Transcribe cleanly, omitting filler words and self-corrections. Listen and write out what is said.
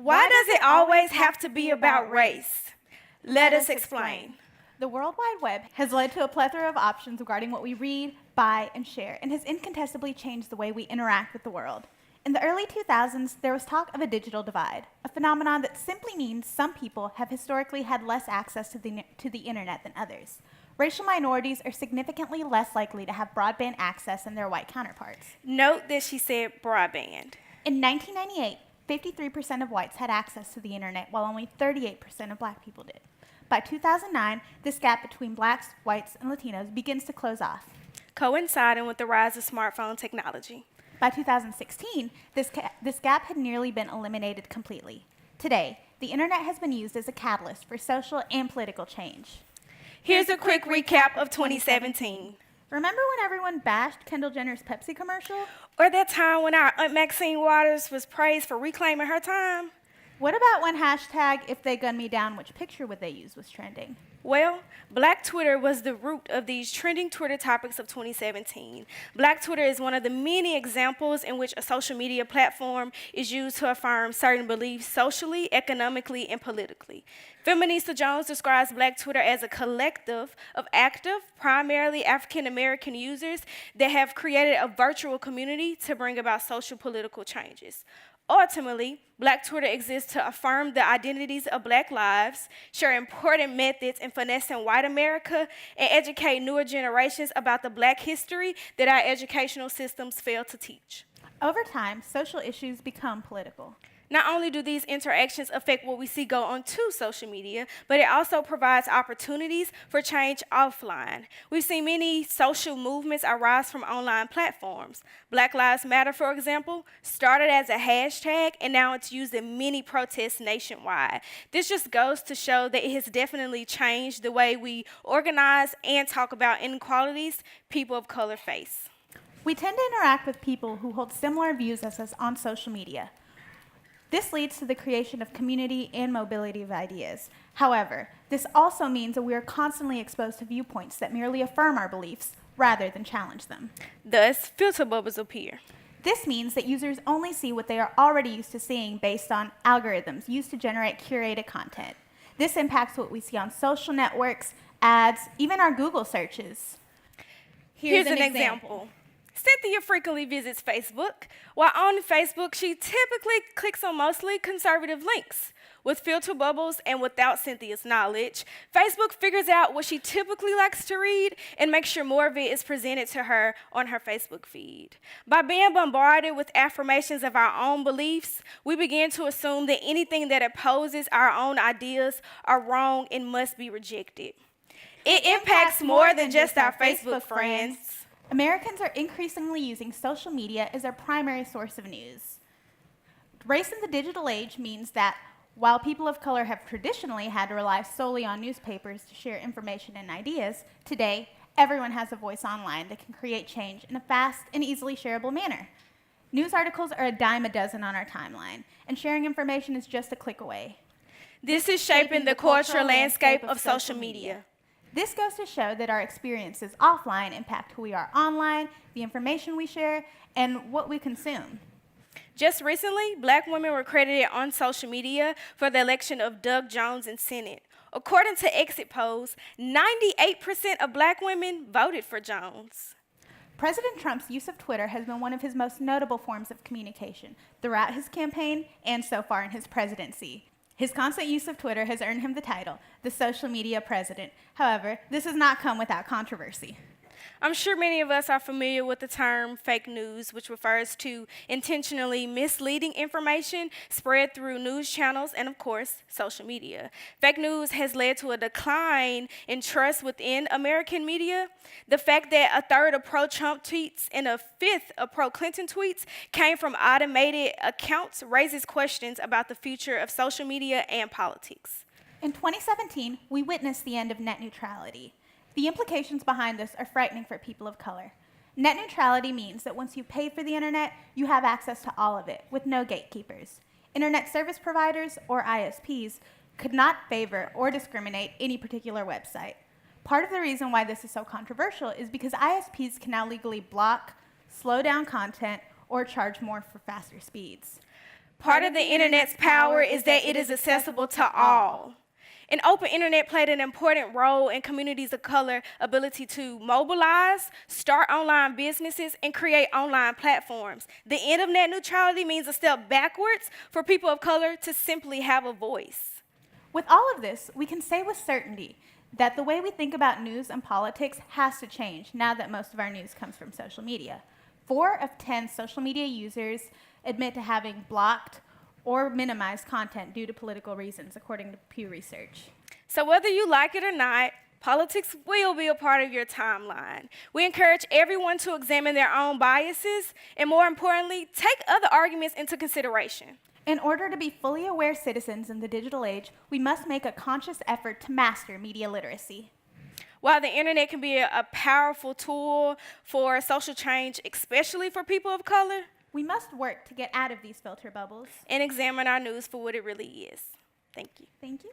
Why does it always have to be about race? Let us explain. The World Wide Web has led to a plethora of options regarding what we read, buy, and share, and has incontestably changed the way we interact with the world. In the early 2000s, there was talk of a digital divide, a phenomenon that simply means some people have historically had less access to the internet than others. Racial minorities are significantly less likely to have broadband access than their white counterparts. Note that she said broadband. In 1998, 53% of whites had access to the internet, while only 38% of black people did. By 2009, this gap between blacks, whites, and Latinos begins to close off. Coinciding with the rise of smartphone technology. By 2016, this gap had nearly been eliminated completely. Today, the internet has been used as a catalyst for social and political change. Here's a quick recap of 2017. Remember when everyone bashed Kendall Jenner's Pepsi commercial? Or that time when our Aunt Maxine Waters was praised for reclaiming her time? What about when hashtag if they gun me down, which picture would they use was trending? Well, Black Twitter was the root of these trending Twitter topics of 2017. Black Twitter is one of the many examples in which a social media platform is used to affirm certain beliefs socially, economically, and politically. Feminista Jones describes Black Twitter as a collective of active, primarily African American users that have created a virtual community to bring about social political changes. Ultimately, Black Twitter exists to affirm the identities of Black lives, share important methods in finessing white America, and educate newer generations about the Black history that our educational systems fail to teach. Over time, social issues become political. Not only do these interactions affect what we see go onto social media, but it also provides opportunities for change offline. We've seen many social movements arise from online platforms. Black Lives Matter, for example, started as a hashtag, and now it's used in many protests nationwide. This just goes to show that it has definitely changed the way we organize and talk about inequalities people of color face. We tend to interact with people who hold similar views as us on social media. This leads to the creation of community and mobility of ideas. However, this also means that we are constantly exposed to viewpoints that merely affirm our beliefs rather than challenge them. Thus, filter bubbles appear. This means that users only see what they are already used to seeing based on algorithms used to generate curated content. This impacts what we see on social networks, ads, even our Google searches. Here's an example. Cinthya frequently visits Facebook. While on Facebook, she typically clicks on mostly conservative links. With filter bubbles and without Cinthya's knowledge, Facebook figures out what she typically likes to read and makes sure more of it is presented to her on her Facebook feed. By being bombarded with affirmations of our own beliefs, we begin to assume that anything that opposes our own ideas are wrong and must be rejected. It impacts more than just our Facebook friends. Americans are increasingly using social media as their primary source of news. Race in the digital age means that while people of color have traditionally had to rely solely on newspapers to share information and ideas, today everyone has a voice online that can create change in a fast and easily shareable manner. News articles are a dime a dozen on our timeline, and sharing information is just a click away. This is shaping the cultural landscape of social media. This goes to show that our experiences offline impact who we are online, the information we share, and what we consume. Just recently, Black women were credited on social media for the election of Doug Jones in Senate. According to exit polls, 98% of Black women voted for Jones. President Trump's use of Twitter has been one of his most notable forms of communication throughout his campaign and so far in his presidency. His constant use of Twitter has earned him the title, the social media president. However, this has not come without controversy. I'm sure many of us are familiar with the term fake news, which refers to intentionally misleading information spread through news channels and, of course, social media. Fake news has led to a decline in trust within American media. The fact that a third of pro-Trump tweets and a fifth of pro-Clinton tweets came from automated accounts raises questions about the future of social media and politics. In 2017, we witnessed the end of net neutrality. The implications behind this are frightening for people of color. Net neutrality means that once you pay for the internet, you have access to all of it, with no gatekeepers. Internet service providers, or ISPs, could not favor or discriminate any particular website. Part of the reason why this is so controversial is because ISPs can now legally block, slow down content, or charge more for faster speeds. Part of the internet's power is that it is accessible to all. An open internet played an important role in communities of color ability to mobilize, start online businesses, and create online platforms. The end of net neutrality means a step backwards for people of color to simply have a voice. With all of this, we can say with certainty that the way we think about news and politics has to change now that most of our news comes from social media. 4 of 10 social media users admit to having blocked or minimized content due to political reasons, according to Pew Research. So whether you like it or not, politics will be a part of your timeline. We encourage everyone to examine their own biases and, more importantly, take other arguments into consideration. In order to be fully aware citizens in the digital age, we must make a conscious effort to master media literacy. While the internet can be a powerful tool for social change, especially for people of color, we must work to get out of these filter bubbles and examine our news for what it really is. Thank you. Thank you.